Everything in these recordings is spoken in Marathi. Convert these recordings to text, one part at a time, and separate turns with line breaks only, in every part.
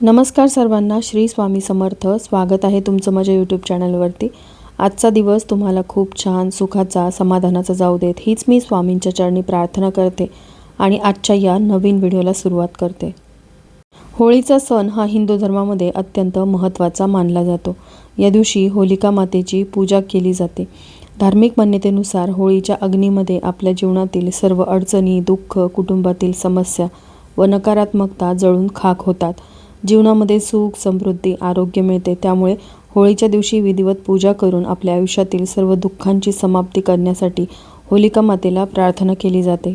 नमस्कार सर्वांना, श्री स्वामी समर्थ. स्वागत आहे तुमचं माझ्या यूट्यूब चॅनलवरती. आजचा दिवस तुम्हाला खूप छान, सुखाचा, समाधानाचा जाऊ देत, हीच मी स्वामींच्या चरणी प्रार्थना करते आणि आजच्या या नवीन व्हिडिओला सुरुवात करते. होळीचा सण हा हिंदू धर्मामध्ये अत्यंत महत्त्वाचा मानला जातो. या दिवशी होलिका मातेची पूजा केली जाते. धार्मिक मान्यतेनुसार होळीच्या अग्नीमध्ये आपल्या जीवनातील सर्व अडचणी, दुःख, कुटुंबातील समस्या व नकारात्मकता जळून खाक होतात. जीवनामध्ये सुख, समृद्धी, आरोग्य मिळते. त्यामुळे होळीच्या दिवशी विधिवत पूजा करून आपल्या आयुष्यातील सर्व दुःखांची समाप्ती करण्यासाठी होलिका मातेला प्रार्थना केली जाते.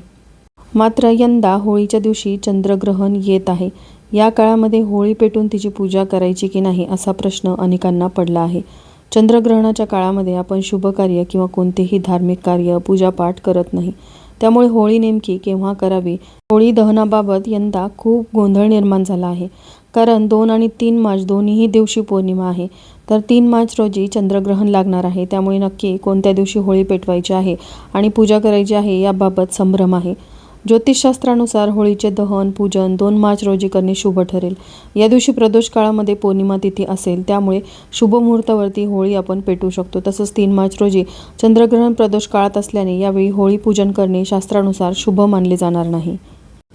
मात्र यंदा होळीच्या दिवशी चंद्रग्रहण येत आहे. या काळामध्ये होळी पेटून तिची पूजा करायची की नाही असा प्रश्न अनेकांना पडला आहे. चंद्रग्रहणाच्या काळामध्ये आपण शुभ कार्य किंवा कोणतेही धार्मिक कार्य, पूजापाठ करत नाही. त्यामुळे होळी नेमकी केव्हा करावी, होळी दहनाबाबत यंदा खूप गोंधळ निर्माण झाला आहे. कारण 2 आणि 3 मार्च दोन्हीही दिवशी पौर्णिमा आहे. तर 3 मार्च रोजी चंद्रग्रहण लागणार आहे. त्यामुळे नक्की कोणत्या दिवशी होळी पेटवायची आहे आणि पूजा करायची आहे याबाबत संभ्रम आहे. ज्योतिषशास्त्रानुसार होळीचे दहन, पूजन 2 मार्च रोजी करणे शुभ ठरेल. या दिवशी प्रदोष काळामध्ये पौर्णिमा तिथी असेल, त्यामुळे शुभ मुहूर्तावरती होळी आपण पेटवू शकतो. तसंच 3 मार्च रोजी चंद्रग्रहण प्रदोष काळात असल्याने यावेळी होळी पूजन करणे शास्त्रानुसार शुभ मानले जाणार नाही.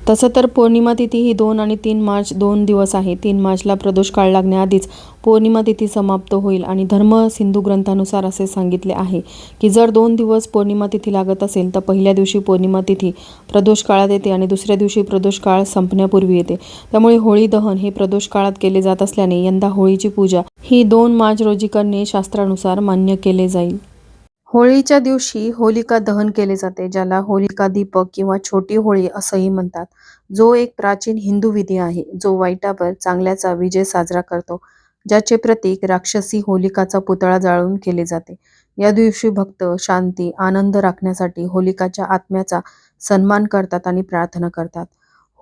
तसं तर पौर्णिमा तिथी ही 2 आणि 3 मार्च 2 दिवस आहे. 3 मार्चला प्रदोष काळ लागण्याआधीच पौर्णिमा तिथी समाप्त होईल आणि धर्म सिंधू ग्रंथानुसार असे सांगितले आहे की जर 2 दिवस पौर्णिमा तिथी लागत असेल तर पहिल्या दिवशी पौर्णिमा तिथी प्रदोष काळात येते आणि दुसऱ्या दिवशी प्रदोष काळ संपण्यापूर्वी येते. त्यामुळे होळी दहन हे प्रदोष काळात केले जात असल्याने यंदा होळीची पूजा ही 2 मार्च रोजी करणे शास्त्रानुसार मान्य केले जाईल. होळीच्या दिवशी होलिका दहन केले जाते, ज्याला होलिका दीपक किंवा छोटी होळी असंही म्हणतात. जो एक प्राचीन हिंदू विधी आहे, जो वाईटावर चांगल्याचा विजय साजरा करतो. ज्याचे प्रतीक राक्षसी होलिकाचा पुतळा जाळून केले जाते. या दिवशी भक्त शांती, आनंद राखण्यासाठी होलिकाच्या आत्म्याचा सन्मान करतात आणि प्रार्थना करतात.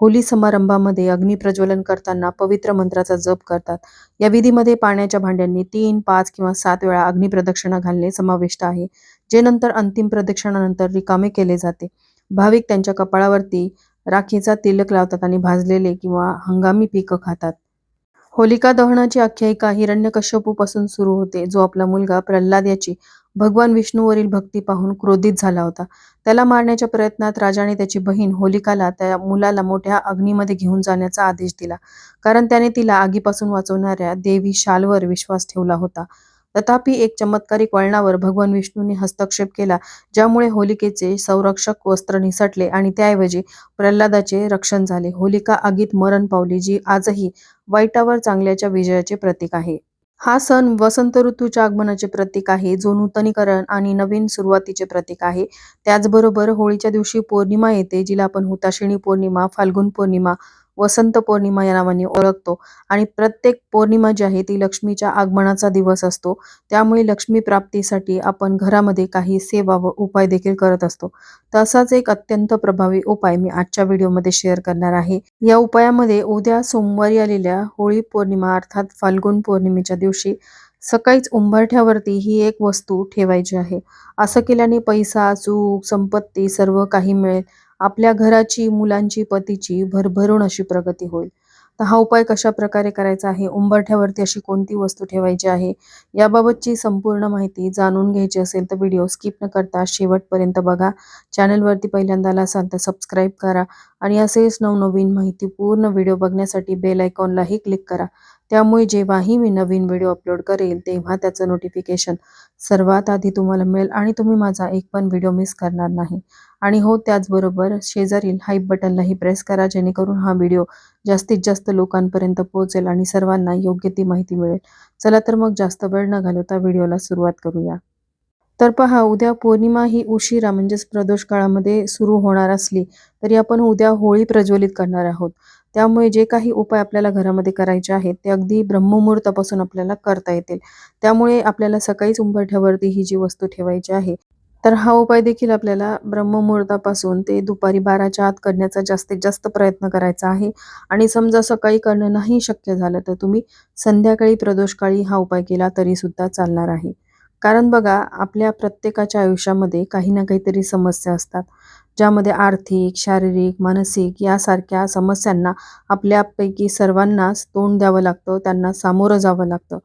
होली समारंभामध्ये अग्निप्रज्वलन करताना पवित्र मंत्राचा जप करतात. या विधीमध्ये पाण्याच्या भांड्यांनी 3, 5 किंवा 7 वेळा अग्निप्रदक्षिणा घालणे समाविष्ट आहे, जे नंतर अंतिम प्रदक्षिणानंतर रिकामे केले जाते. भाविक त्यांच्या कपाळावरती राखीचा तिलक लावतात आणि भाजलेले किंवा हंगामी पिकं खातात. होलिका दहनाची आख्यायिका हिरण्यकश्यपूपासून सुरू होते, जो आपला मुलगा प्रल्हाद याची भगवान विष्णूवरील भक्ती पाहून क्रोधित झाला होता. त्याला मारण्याच्या प्रयत्नात राजाने त्याची बहीण होलिकाला त्या मुलाला मोठ्या अग्नीमध्ये घेऊन जाण्याचा आदेश दिला, कारण त्याने तिला आगीपासून वाचवणाऱ्या देवी शालवर विश्वास ठेवला होता. तथापि एक चमत्कारिक वळणावर भगवान विष्णूंनी हस्तक्षेप केला, ज्यामुळे होलिकेचे संरक्षक वस्त्र निसटले आणि त्याऐवजी प्रल्हादाचे रक्षण झाले. होलिका आगीत मरण पावली, जी आजही वाईटावर चांगल्याच्या विजयाचे प्रतीक आहे. हा सण वसंत ऋतूच्या आगमनाचे प्रतीक आहे, जो नूतनीकरण आणि नवीन सुरुवातीचे प्रतीक आहे. त्याचबरोबर होळीच्या दिवशी पौर्णिमा येते, जिला आपण हुताशिनी पौर्णिमा, फाल्गुन पौर्णिमा, वसंत पौर्णिमा या नावाने ओळखतो. आणि प्रत्येक पौर्णिमा जी आहे ती लक्ष्मीच्या आगमनाचा दिवस असतो. त्यामुळे लक्ष्मी प्राप्तीसाठी आपण घरामध्ये काही सेवा व उपाय देखील करत असतो. तसाच एक अत्यंत प्रभावी उपाय मी आजच्या व्हिडिओमध्ये शेअर करणार आहे. या उपायामध्ये उद्या सोमवारी आलेल्या होळी पौर्णिमा अर्थात फाल्गुन पौर्णिमेच्या दिवशी सकाळीच उंबरठ्यावरती ही एक वस्तू ठेवायची आहे. असं केल्याने पैसा, सुख, संपत्ती सर्व काही मिळेल. आपल्या घराची, मुलांची, पतीची भरभरून अशी प्रगती होईल. तर हा उपाय कशा प्रकारे करायचा आहे, उंबरठ्यावरती अशी कोणती वस्तू ठेवायची आहे, याबाबतची संपूर्ण माहिती जाणून घ्यायची असेल तर व्हिडिओ स्किप न करता शेवटपर्यंत बघा. चॅनलवरती पहिल्यांदा आला असाल तर सबस्क्राईब करा आणि असेच नवनवीन माहिती पूर्ण व्हिडिओ बघण्यासाठी बेल आयकॉनलाही क्लिक करा. त्यामुळे जेव्हाही मी नवीन व्हिडिओ अपलोड करेल तेव्हा त्याचं नोटिफिकेशन सर्वात आधी तुम्हाला मिळेल आणि तुम्ही माझा एक पण व्हिडिओ मिस करणार नाही. आणि हो, त्याचबरोबर शेजारील हाईप बटनलाही प्रेस करा, जेणेकरून हा व्हिडिओ जास्तीत जास्त लोकांपर्यंत पोहोचेल आणि सर्वांना योग्य ती माहिती मिळेल. चला तर मग जास्त वेळ न घालवता व्हिडिओला सुरुवात करूया. तर पहा, उद्या पौर्णिमा ही उशिरा म्हणजेच प्रदोष काळामध्ये सुरू होणार असली तरी आपण उद्या होळी प्रज्वलित करणार आहोत. त्यामुळे जे काही उपाय आपल्याला घरामध्ये करायचे आहेत ते अगदी ब्रह्ममुहूर्तापासून आपल्याला करता येतील. त्यामुळे आपल्याला सकाळीच उंबरठ्यावरती ही जी वस्तू ठेवायची आहे, तर हा उपाय देखील आपल्याला ब्रह्ममुहूर्तापासून ते दुपारी 12च्या आत करण्याचा जास्तीत जास्त प्रयत्न करायचा आहे. आणि समजा सकाळी करणं नाही शक्य झालं तर तुम्ही संध्याकाळी प्रदोषकाळी हा उपाय केला तरी सुद्धा चालणार आहे. कारण बघा, आपल्या प्रत्येकाच्या आयुष्यामध्ये काही ना काहीतरी समस्या असतात, ज्यामध्ये आर्थिक, शारीरिक, मानसिक यासारख्या समस्यांना आपल्यापैकी सर्वांनाच तोंड द्यावं लागतं, त्यांना सामोरं जावं लागतं.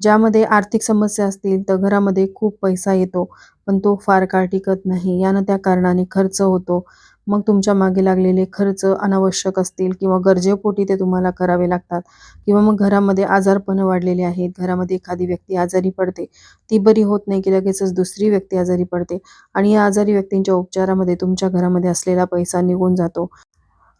ज्यामध्ये आर्थिक समस्या असतील तर घरामध्ये खूप पैसा येतो, पण तो फार काळ टिकत नाही. यानं त्या कारणाने खर्च होतो. मग तुमच्या मागे लागलेले खर्च अनावश्यक असतील किंवा गरजेपोटी ते तुम्हाला करावे लागतात, किंवा मग घरामध्ये आजारपणं वाढलेली आहेत. घरामध्ये एखादी व्यक्ती आजारी पडते, ती बरी होत नाही की लगेचच दुसरी व्यक्ती आजारी पडते आणि या आजारी व्यक्तींच्या उपचारामध्ये तुमच्या घरामध्ये असलेला पैसा निघून जातो.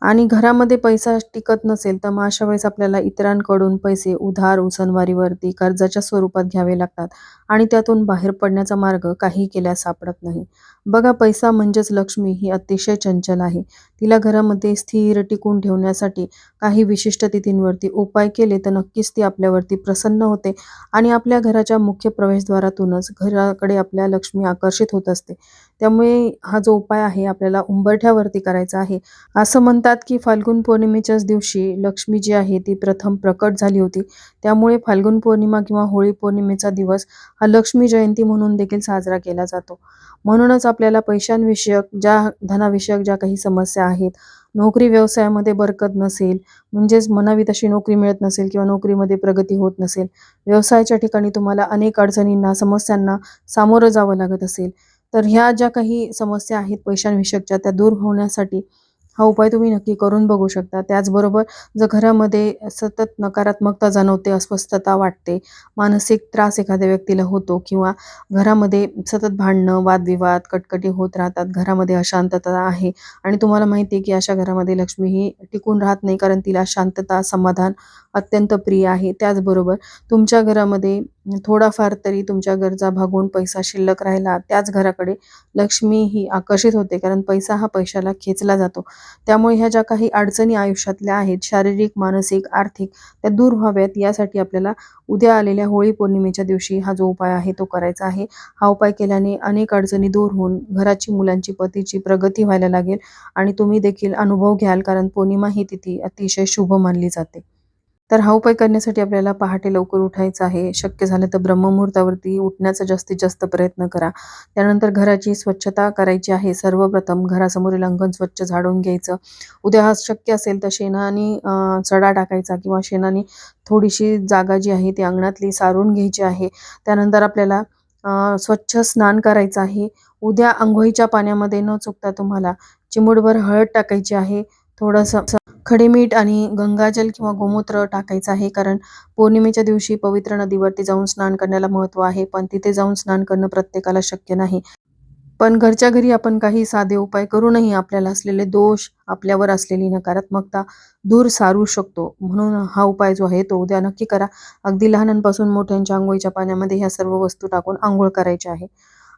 आणि घरामध्ये पैसा टिकत नसेल, तर मग अशा वेळेस आपल्याला इतरांकडून पैसे उधार उसनवारीवरती कर्जाच्या स्वरूपात घ्यावे लागतात आणि त्यातून बाहेर पडण्याचा मार्ग काही केल्यास सापडत नाही. बघा, पैसा म्हणजेच लक्ष्मी ही अतिशय चंचल आहे. तिला घरामध्ये स्थिर टिकून ठेवण्यासाठी काही विशिष्ट तिथींवरती उपाय केले तर नक्कीच ती आपल्यावरती प्रसन्न होते आणि आपल्या घराच्या मुख्य प्रवेशद्वारातूनच घराकडे आपल्या लक्ष्मी आकर्षित होत असते. त्यामुळे हा जो उपाय आहे आपल्याला उंबरठ्यावरती करायचा आहे. असं म्हणतात की फाल्गुन पौर्णिमेच्याच दिवशी लक्ष्मी जी आहे ती प्रथम प्रकट झाली होती. त्यामुळे फाल्गुन पौर्णिमा किंवा होळी पौर्णिमेचा दिवस हा लक्ष्मी जयंती म्हणून देखील साजरा केला जातो. म्हणूनच आपल्याला पैशांविषयक धनाविषयक ज्या काही समस्या आहेत, नोकरी व्यवसायामध्ये बरकत नसेल, म्हणजेच म्हणावी तशी नोकरी मिळत नसेल किंवा नोकरीमध्ये प्रगती होत नसेल, व्यवसायाच्या ठिकाणी तुम्हाला अनेक अडचणींना, समस्यांना सामोरं जावं लागत असेल, तर ह्या ज्या काही समस्या आहेत पैशांविषयकच्या त्या दूर होण्यासाठी हा उपाय तुम्ही नक्की करून बघू शकता. त्याचबरोबर जर घरामध्ये सतत नकारात्मकता जाणवते, अस्वस्थता वाटते, मानसिक त्रास एखाद्या व्यक्तीला होतो किंवा घरामध्ये सतत भांडणं, वादविवाद, कटकटी होत राहतात, घरामध्ये अशांतता आहे आणि तुम्हाला माहिती आहे की अशा घरामध्ये लक्ष्मी ही टिकून राहत नाही, कारण तिला शांतता, समाधान अत्यंत प्रिय आहे. त्याचबरोबर तुमच्या घरामध्ये थोडाफार तरी तुमच्या गरजा भागवून पैसा शिल्लक राहिला, त्याच घराकडे लक्ष्मी ही आकर्षित होते, कारण पैसा हा पैशाला खेचला जातो. त्यामुळे ह्या ज्या काही अडचणी आयुष्यातल्या आहेत, शारीरिक, मानसिक, आर्थिक, त्या दूर व्हाव्यात यासाठी आपल्याला उद्या आलेल्या होळी पौर्णिमेच्या दिवशी हा जो उपाय आहे तो करायचा आहे. हा उपाय केल्याने अनेक अडचणी दूर होऊन घराची, मुलांची, पतीची प्रगती व्हायला लागेल आणि तुम्ही देखील अनुभव घ्याल, कारण पौर्णिमा ही तिथी अतिशय शुभ मानली जाते. तर हा उपाय करण्यासाठी आपल्याला पहाटे लवकर उठायचं आहे. शक्य झालं तर ब्रह्ममुहूर्तावरती उठण्याचा जास्तीत जास्त प्रयत्न करा. त्यानंतर घराची स्वच्छता करायची आहे. सर्वप्रथम घरासमोरील अंगण स्वच्छ झाडून घ्यायचं. उद्या हा शक्य असेल तर शेणाने सडा टाकायचा किंवा शेणाने थोडीशी जागा जी आहे ती अंगणातली सारून घ्यायची आहे. त्यानंतर आपल्याला स्वच्छ स्नान करायचं आहे. उद्या अंघोळीच्या पाण्यामध्ये न चुकता तुम्हाला चिमूटभर हळद टाकायची आहे. थोडंसं खडे मीठ आणि गंगाजल किंवा गोमूत्र टाकायचं आहे, कारण पौर्णिमेच्या दिवशी पवित्र नदीवरती जाऊन स्नान करण्याला महत्त्व आहे, पण तिथे जाऊन स्नान करणं प्रत्येकाला शक्य नाही. पण घरच्या घरी आपण काही साधे उपाय करूनही आपल्याला असलेले दोष, आपल्यावर असलेली नकारात्मकता दूर सारू शकतो. म्हणून हा उपाय जो आहे तो उद्या नक्की करा. अगदी लहानांपासून मोठ्यांच्या अंघोळीच्या पाण्यामध्ये ह्या सर्व वस्तू टाकून अंघोळ करायची आहे.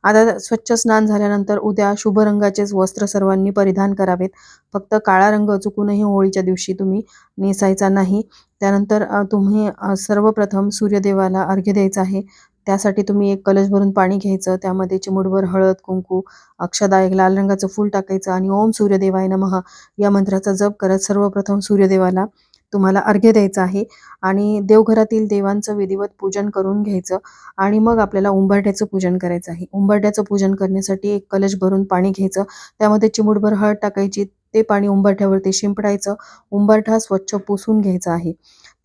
आता स्वच्छ स्नान झाल्यानंतर उद्या शुभ रंगाचेच वस्त्र सर्वांनी परिधान करावेत. फक्त काळा रंग चुकूनही होळीच्या दिवशी तुम्ही नेसायचा नाही. त्यानंतर तुम्ही सर्वप्रथम सूर्यदेवाला अर्घ्य द्यायचा आहे. त्यासाठी तुम्ही एक कलश भरून पाणी घ्यायचं. त्यामध्ये चिमूटभर हळद, कुंकू, अक्षदा, एक लाल रंगाचं फूल टाकायचं आणि ओम सूर्यदेवाय नमः या मंत्राचा जप करत सर्वप्रथम सूर्यदेवाला तुम्हाला अर्घ्य द्यायचं आहे आणि देवघरातील देवांचं विधिवत पूजन करून घ्यायचं आणि मग आपल्याला उंबरठ्याचं पूजन करायचं आहे. उंबरठ्याचं पूजन करण्यासाठी एक कलश भरून पाणी घ्यायचं. त्यामध्ये चिमूटभर हळद टाकायची. ते पाणी उंबरठ्यावरती शिंपडायचं. उंबरठा स्वच्छ पुसून घ्यायचा आहे.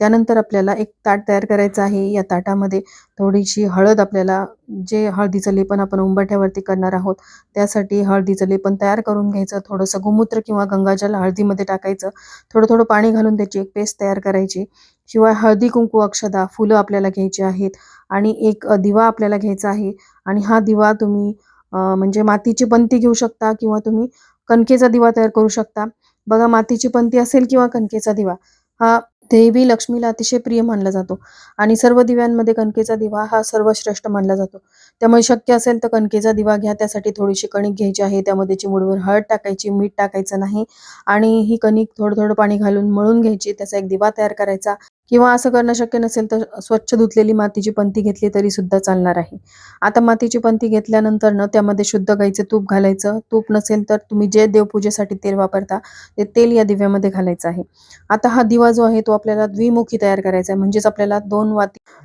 त्यानंतर आपल्याला एक ताट तयार करायचं आहे. या ताटामध्ये थोडीशी हळद, आपल्याला जे हळदीचं लेपन आपण उंबरठ्यावरती करणार आहोत त्यासाठी हळदीचं लेपन तयार करून घ्यायचं. थोडंसं गोमूत्र किंवा गंगाजल हळदीमध्ये टाकायचं. थोडं थोडं पाणी घालून त्याची एक पेस्ट तयार करायची. शिवाय हळदी, कुंकू, अक्षदा, फुलं आपल्याला घ्यायची आहेत आणि एक दिवा आपल्याला घ्यायचा आहे आणि हा दिवा तुम्ही म्हणजे मातीची पंती घेऊ शकता किंवा तुम्ही कणकेचा दिवा तयार करू शकता. बघा, मातीची पंती असेल किंवा कणकेचा दिवा हा देवी लक्ष्मीला अतिशय प्रिय मानला जातो आणि सर्व दिव्यांमध्ये कणकेचा दिवा हा सर्वश्रेष्ठ मानला जातो. त्यामुळे शक्य असेल तर कणकेचा दिवा घ्या. त्यासाठी थोडीशी कणिक घ्यायची आहे. त्यामध्ये चिमूटभर हळद टाकायची, मीठ टाकायचं नाही आणि ही कणिक थोडं थोडं पाणी घालून मळून घ्यायची. त्याचा एक दिवा तयार करायचा. किंवा असं करणं शक्य नसेल तर स्वच्छ धुतलेली मातीची पंती घेतली तरी सुद्धा चालणार आहे. आता मातीची पंती घेतल्यानंतर ना त्यामध्ये शुद्ध गाईचं तूप घालायचं. तूप नसेल तर तुम्ही जे देवपूजेसाठी तेल वापरता ते तेल या दिव्यामध्ये घालायचं आहे. आता हा दिवा जो आहे तो आपल्याला द्विमुखी तयार करायचा आहे. म्हणजेच आपल्याला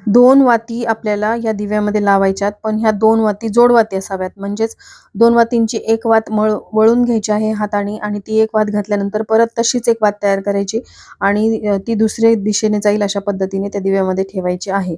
2 वाती आपल्याला या दिव्यामध्ये लावायच्यात. पण ह्या 2 वाती जोडवाती असाव्यात. म्हणजेच 2 वातींची एक वात वळून घ्यायची आहे हाताने आणि ती एक वात घातल्यानंतर परत तशीच एक वात तयार करायची आणि ती दुसऱ्या दिशेने जाईल अशा पद्धतीने त्या दिव्यामध्ये ठेवायची आहे.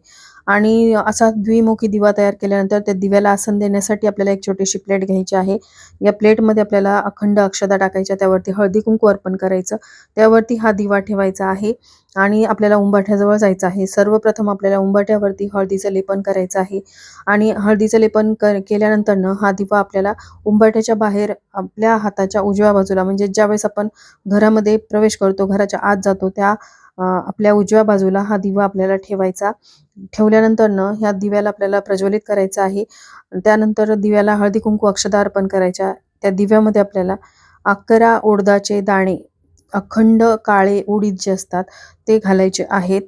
आणि असा द्विमुखी दिवा तयार केल्यानंतर त्या दिव्याला आसन देण्यासाठी आपल्याला एक छोटीशी प्लेट घ्यायची आहे. या प्लेटमध्ये आपल्याला अखंड अक्षता टाकायच्या, त्यावरती हळदी कुंकू अर्पण करायचं, त्यावरती हा दिवा ठेवायचा आहे आणि आपल्याला उंबरठ्याजवळ जायचं आहे. सर्वप्रथम आपल्याला उंबरठ्यावरती हळदीचं लेपन करायचं आहे आणि हळदीचं लेपन केल्यानंतर हा दिवा आपल्याला उंबरठ्याच्या बाहेर आपल्या हाताच्या उजव्या बाजूला, म्हणजे ज्यावेळेस आपण घरामध्ये प्रवेश करतो, घराच्या आत जातो, त्या आपल्या उजव्या बाजूला हा दिवा आपल्याला ठेवायचा. ठेवल्यानंतर ह्या दिव्याला आपल्याला प्रज्वलित करायचं आहे. त्यानंतर दिव्याला हळदी कुंकू अक्षता अर्पण करायच्या. त्या दिव्यामध्ये आपल्याला 11 उडदाचे दाणे, अखंड काळे उडीद जे असतात ते घालायचे आहेत.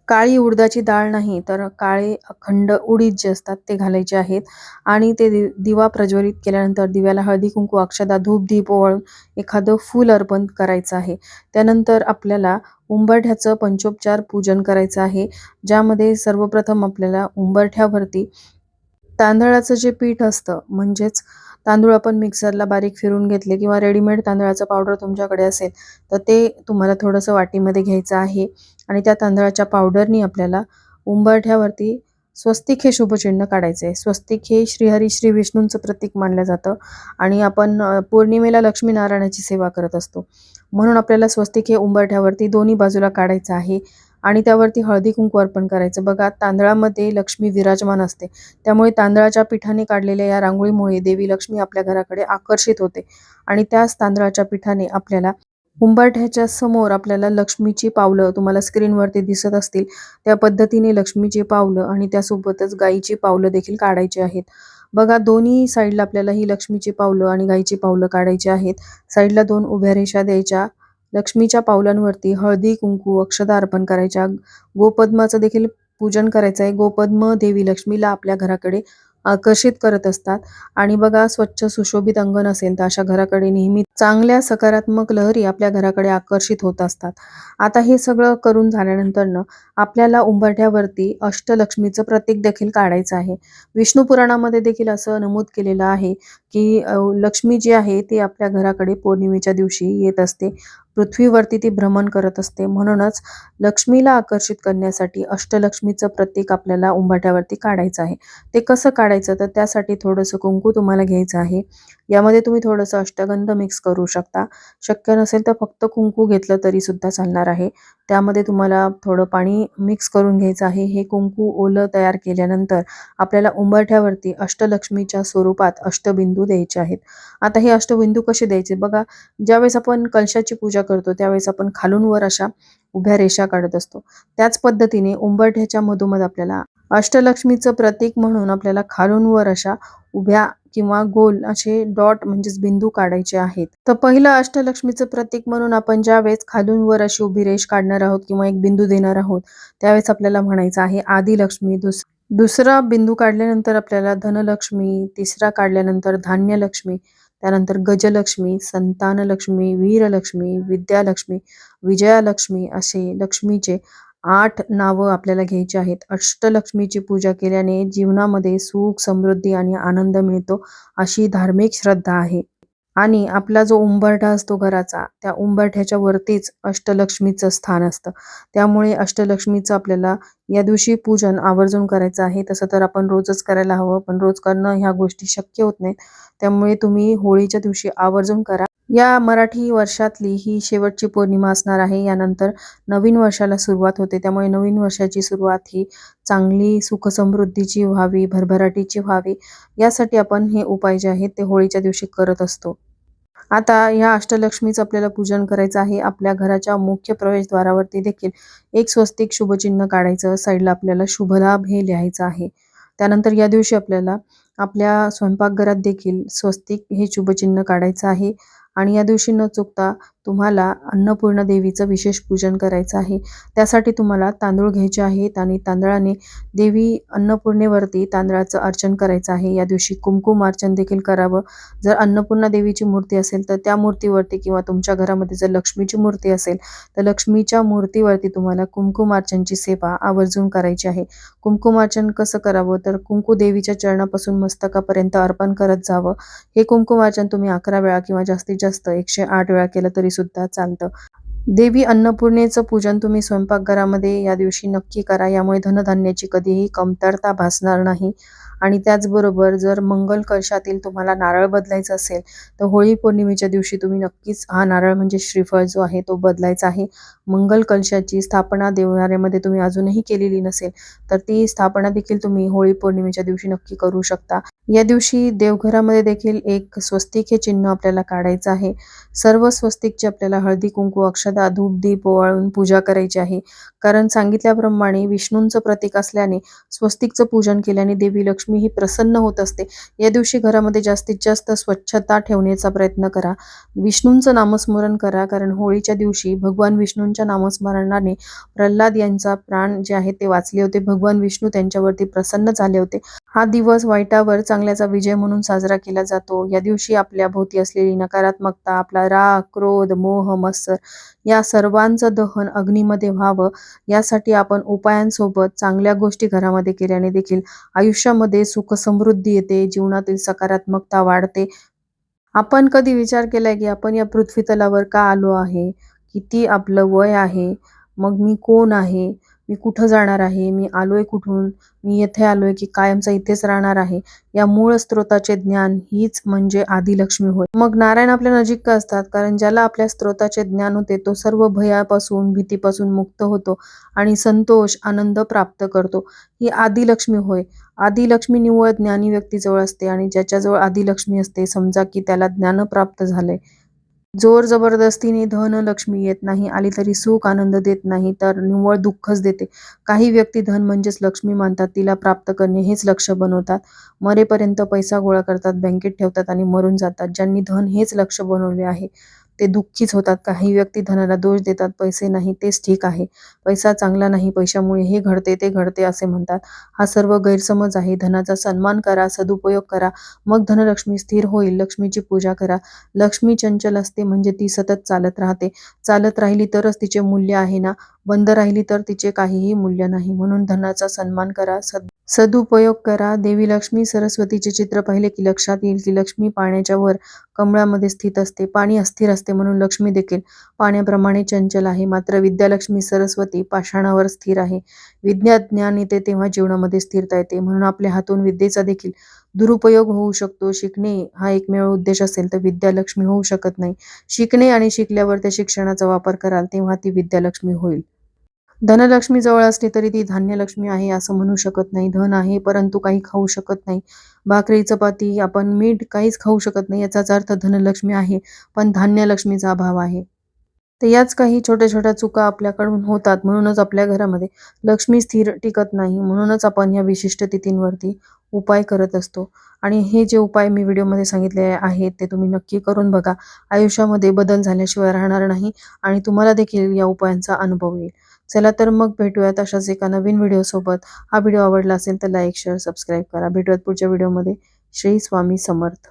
काळी उडदाची डाळ नाही तर काळे अखंड उडीद जे असतात ते घालायचे आहेत आणि ते दिवा प्रज्वलित केल्यानंतर दिव्याला हळदी कुंकू अक्षता धूप दीप ओवाळून एखादं फूल अर्पण करायचं आहे. त्यानंतर आपल्याला उंबरठ्याचं पंचोपचार पूजन करायचं आहे, ज्यामध्ये सर्वप्रथम आपल्याला उंबरठ्यावरती तांदळाचं जे पीठ असतं, म्हणजेच तांदूळ आपण मिक्सरला बारीक फिरून घेतले किंवा रेडीमेड तांदळाचं पावडर तुमच्याकडे असेल तर ते तुम्हाला थोडंसं वाटीमध्ये घ्यायचं आहे आणि त्या तांदळाच्या पावडरनी आपल्याला उंबरठ्यावरती स्वस्तिक हे शुभचिन्ह काढायचे आहे. स्वस्तिक हे श्रीहरी श्री विष्णूंचं प्रतीक मानलं जातं आणि आपण पौर्णिमेला लक्ष्मीनारायणाची सेवा करत असतो, म्हणून आपल्याला स्वस्तिक हे उंबरठ्यावरती दोन्ही बाजूला काढायचं आहे आणि त्यावरती हळदी कुंकू अर्पण करायचं. बघा, तांदळामध्ये लक्ष्मी विराजमान असते, त्यामुळे तांदळाच्या पिठाने काढलेल्या या रांगोळीमुळे देवी लक्ष्मी आपल्या घराकडे आकर्षित होते आणि त्याच तांदळाच्या पिठाने आपल्याला उंबरठ्याच्या समोर आपल्याला लक्ष्मीची पावलं तुम्हाला स्क्रीनवरती दिसत असतील त्या पद्धतीने लक्ष्मीची पावलं आणि त्यासोबतच गाईची पावलं देखील काढायची आहेत. बघा, दोन्ही साईडला आपल्याला ही लक्ष्मीची पावलं आणि गाईची पावलं काढायची आहेत. साईडला 2 उभ्या रेषा द्यायच्या. लक्ष्मीच्या पावलांवरती हळदी कुंकू अक्षता अर्पण करायच्या. गोपद्माचं देखील पूजन करायचं आहे. गोपद्म देवी लक्ष्मीला आपल्या घराकडे आकर्षित करत असतात आणि बघा, स्वच्छ सुशोभित अंगण असेल तर अशा घराकडे नेहमी चांगल्या सकारात्मक लहरी आपल्या घराकडे आकर्षित होत असतात. आता हे सगळं करून झाल्यानंतर आपल्याला उंबरठ्यावरती अष्टलक्ष्मीचं प्रतीक देखील काढायचं आहे. विष्णू पुराणामध्ये देखील असं नमूद केलेलं आहे की लक्ष्मी जी आहे ती आपल्या घराकडे पौर्णिमेच्या दिवशी येत असते, पृथ्वीवरती ती भ्रमण करत असते. म्हणूनच लक्ष्मीला आकर्षित करण्यासाठी अष्टलक्ष्मीचं प्रतीक आपल्याला उंबरठ्यावरती काढायचं आहे. ते कसं काढायचं, तर त्यासाठी थोडंसं कुंकू तुम्हाला घ्यायचं आहे. यामध्ये तुम्ही थोडंसं अष्टगंध मिक्स करू शकता. शक्य नसेल तर फक्त कुंकू घेतलं तरी सुद्धा चालणार आहे. त्यामध्ये तुम्हाला थोडं पाणी मिक्स करून घ्यायचं आहे. हे कुंकू ओलं तयार केल्यानंतर आपल्याला उंबरठ्यावरती अष्टलक्ष्मीच्या स्वरूपात अष्टबिंदू द्यायचे आहेत. आता हे अष्टबिंदू कसे द्यायचे बघा, ज्यावेळेस आपण कलशाची पूजा करतो त्यावेळेस आपण खालून वर अशा उभ्या रेषा काढत असतो, त्याच पद्धतीने उंबरठ्याच्या मधोमध आपल्याला अष्टलक्ष्मीचं प्रतीक म्हणून आपल्याला खालून वर अशा उभ्या किंवा गोल असे डॉट म्हणजेच बिंदू काढायचे आहेत. तर पहिलं अष्टलक्ष्मीचं प्रतीक म्हणून आपण ज्यावेळेस खालून वर अशी उभी रेष काढणार आहोत किंवा एक बिंदू देणार आहोत त्यावेळेस आपल्याला म्हणायचं आहे आदिलक्ष्मी. दुसरा बिंदू काढल्यानंतर आपल्याला धनलक्ष्मी, तिसरा काढल्यानंतर धान्यलक्ष्मी, त्यानंतर गजलक्ष्मी, संतानलक्ष्मी, वीरलक्ष्मी, विद्यालक्ष्मी, विजयालक्ष्मी असे लक्ष्मीचे 8 नावं आपल्याला घ्यायची आहेत. अष्टलक्ष्मीची पूजा केल्याने जीवनामध्ये सुख, समृद्धी आणि आनंद मिळतो अशी धार्मिक श्रद्धा आहे. आणि आपला जो उंबरठा असतो घराचा, त्या उंबरठ्याच्या वरतीच अष्टलक्ष्मीचं स्थान असतं. त्यामुळे अष्टलक्ष्मीचं आपल्याला या दिवशी पूजन आवर्जून करायचं आहे. तसं तर आपण रोजच करायला हवं, पण रोज करणं ह्या गोष्टी शक्य होत नाहीत. त्यामुळे तुम्ही होळीच्या दिवशी आवर्जून करा. या मराठी वर्षातली ही शेवटची पौर्णिमा असणार आहे. यानंतर नवीन वर्षाला सुरुवात होते. त्यामुळे नवीन वर्षाची सुरुवात ही चांगली सुखसमृद्धीची व्हावी, भरभराटीची व्हावी, यासाठी आपण हे उपाय जे आहेत ते होळीच्या दिवशी करत असतो. आता या अष्टलक्ष्मीचं आपल्याला पूजन करायचं आहे. आपल्या घराच्या मुख्य प्रवेशद्वारावरती देखील एक स्वस्तिक शुभचिन्ह काढायचं. साईडला आपल्याला शुभलाभ हे लिहायचं आहे. त्यानंतर या दिवशी आपल्याला आपल्या स्वयंपाकघरात देखील स्वस्तिक हे शुभचिन्ह काढायचं आहे आणि या दिवशी न चुकता तुम्हाला अन्नपूर्णा देवीचं विशेष पूजन करायचं आहे. त्यासाठी तुम्हाला तांदूळ घ्यायचे आहेत आणि तांदळाने देवी अन्नपूर्णेवरती तांदळाचं अर्चन करायचं आहे. या दिवशी कुमकुम अर्चन देखील करावं. जर अन्नपूर्णा देवीची मूर्ती असेल तर त्या मूर्तीवरती किंवा तुमच्या घरामध्ये जर लक्ष्मीची मूर्ती असेल तर लक्ष्मीच्या मूर्तीवरती तुम्हाला कुमकुमार्चनची सेवा आवर्जून करायची आहे. कुमकुमार्चन कसं करावं तर कुंकू देवीच्या चरणापासून मस्तकापर्यंत अर्पण करत जावं. हे कुमकुमार्चन तुम्ही 11 वेळा किंवा जास्तीत जास्त 108 वेळा केलं तरी सुद्धा चालतं. देवी अन्नपूर्णेचं पूजन तुम्ही स्वयंपाकघरामध्ये या दिवशी नक्की करा. यामुळे धनधान्याची कधीही कमतरता भासणार नाही. आणि त्याचबरोबर जर मंगल कलशातील तुम्हाला नारळ बदलायचा असेल तर होळी पौर्णिमेच्या दिवशी तुम्ही नक्कीच हा नारळ म्हणजे श्रीफळ जो आहे तो बदलायचा आहे. मंगल कलशाची स्थापना देवघरामध्ये तुम्ही अजूनही केलेली नसेल तर ती स्थापना देखील तुम्ही होळी पौर्णिमेच्या दिवशी नक्की करू शकता. या दिवशी देवघरामध्ये देखील एक स्वस्तिक हे चिन्ह आपल्याला काढायचं आहे. सर्व स्वस्तिकची आपल्याला हळदी कुंकू अक्षता धूप दीप ओवाळून पूजा करायची आहे. कारण सांगितल्याप्रमाणे विष्णूंचं प्रतीक असल्याने स्वस्तिकचं पूजन केल्याने देवी लक्ष्मी ही प्रसन्न होत असते. या दिवशी घरामध्ये जास्तीत जास्त स्वच्छता ठेवण्याचा प्रयत्न करा. विष्णूंचं नामस्मरण करा. कारण होळीच्या दिवशी भगवान विष्णूंच्या नामस्मरणाने प्रल्हाद यांचा प्राण जे आहे ते वाचले होते. भगवान विष्णू त्यांच्यावरती प्रसन्न झाले होते. हा दिवस वाईटावर चांगल्याचा विजय म्हणून साजरा केला जातो. या दिवशी आपल्या भोवती असलेली नकारात्मकता, आपला राग, क्रोध, मोह, मत्सर या सर्वांचं दहन अग्नीमध्ये व्हावं यासाठी आपण उपायांसोबत चांगल्या गोष्टी घरामध्ये केल्याने देखील आयुष्यामध्ये सुख समृद्धी येते, जीवनातील सकारात्मकता वाढते. आपण कधी विचार केलाय की आपण या पृथ्वी तलावर का आलो आहे? किती आपलं वय आहे? मग मी कोण आहे? मी कुठं जाणार आहे? मी आलोय कुठून? मी येथे आलोय की कायमचा इथेच राहणार आहे? या मूळ स्रोताचे ज्ञान हीच म्हणजे आदिलक्ष्मी होय. मग नारायण आपल्या नजीक का असतात? कारण ज्याला आपल्या स्रोताचे ज्ञान होते तो सर्व भयापासून, भीतीपासून मुक्त होतो आणि संतोष, आनंद प्राप्त करतो. ही आदिलक्ष्मी होय. आदिलक्ष्मी निव्वळ ज्ञानी व्यक्तीजवळ असते आणि ज्याच्याजवळ आदिलक्ष्मी असते समजा की त्याला ज्ञान प्राप्त झालंय. जोर जबरदस्तीने धन लक्ष्मी येत नाही, आली तरी सुख आनंद देत नाही तर निव्वळ दुःखच देते. काही व्यक्ती धन म्हणजेच लक्ष्मी मानतात, तिला प्राप्त करणे हेच लक्ष्य बनवतात. मरेपर्यंत पैसा गोळा करतात, बँकेत ठेवतात आणि मरून जातात. ज्यांनी धन हेच लक्ष्य बनवले आहे ते दुःखीच होतात. काही व्यक्ती धनाला दोष देतात, पैसे नाही तेच ठीक आहे, पैसा चांगला नाही, पैशामुळे हे घडते ते घडते असे म्हणतात. हा सर्व गैरसमज आहे. धनाचा सन्मान करा, सदुपयोग करा, मग धनलक्ष्मी स्थिर होईल. लक्ष्मीची पूजा करा. लक्ष्मी चंचल असते म्हणजे ती सतत चालत राहते. चालत राहिली तरच तिचे मूल्य आहे ना, बंद राहिली तर तिचे काहीही मूल्य नाही. म्हणून धनाचा सन्मान करा, सदुपयोग करा. देवी लक्ष्मी सरस्वतीचे चित्र पाहिले की लक्षात येईल की लक्ष्मी पाण्याच्या वर कमळामध्ये स्थित असते. पाणी अस्थिर असते म्हणून लक्ष्मी देखील पाण्याप्रमाणे चंचल आहे. मात्र विद्यालक्ष्मी सरस्वती पाषाणावर स्थिर आहे. विद्यात ज्ञान येते तेव्हा जीवनामध्ये स्थिरता येते. म्हणून आपल्या हातून विद्येचा देखील दुरुपयोग होऊ शकतो. शिकणे हा एकमेव उद्देश असेल तर विद्यालक्ष्मी होऊ शकत नाही. शिकणे आणि शिकल्यावर त्या शिक्षणाचा वापर कराल तेव्हा ती विद्यालक्ष्मी होईल. धनलक्ष्मी जवळ असली तरी ती धान्यलक्ष्मी आहे असं म्हणू शकत नाही. धन आहे परंतु काही खाऊ शकत नाही. भाकरी चपाती आपण मीठ काहीच खाऊ शकत नाही याचाच अर्थ धनलक्ष्मी आहे पण धान्यलक्ष्मीचा अभाव आहे. तर याच काही छोट्या छोट्या चुका आपल्याकडून होतात म्हणूनच आपल्या घरामध्ये लक्ष्मी स्थिर टिकत नाही. म्हणूनच आपण या विशिष्ट तिथींवरती उपाय करत असतो. आणि हे जे उपाय मी व्हिडिओमध्ये सांगितले आहेत ते तुम्ही नक्की करून बघा. आयुष्यामध्ये बदल झाल्याशिवाय राहणार नाही आणि तुम्हाला देखील या उपायांचा अनुभव येईल. चला तर मग भेटूयात अशाच एका नवीन व्हिडिओसोबत. हा व्हिडिओ आवडला असेल तर लाईक शेअर सबस्क्राईब करा. भेटूयात पुढच्या व्हिडिओमध्ये. श्री स्वामी समर्थ.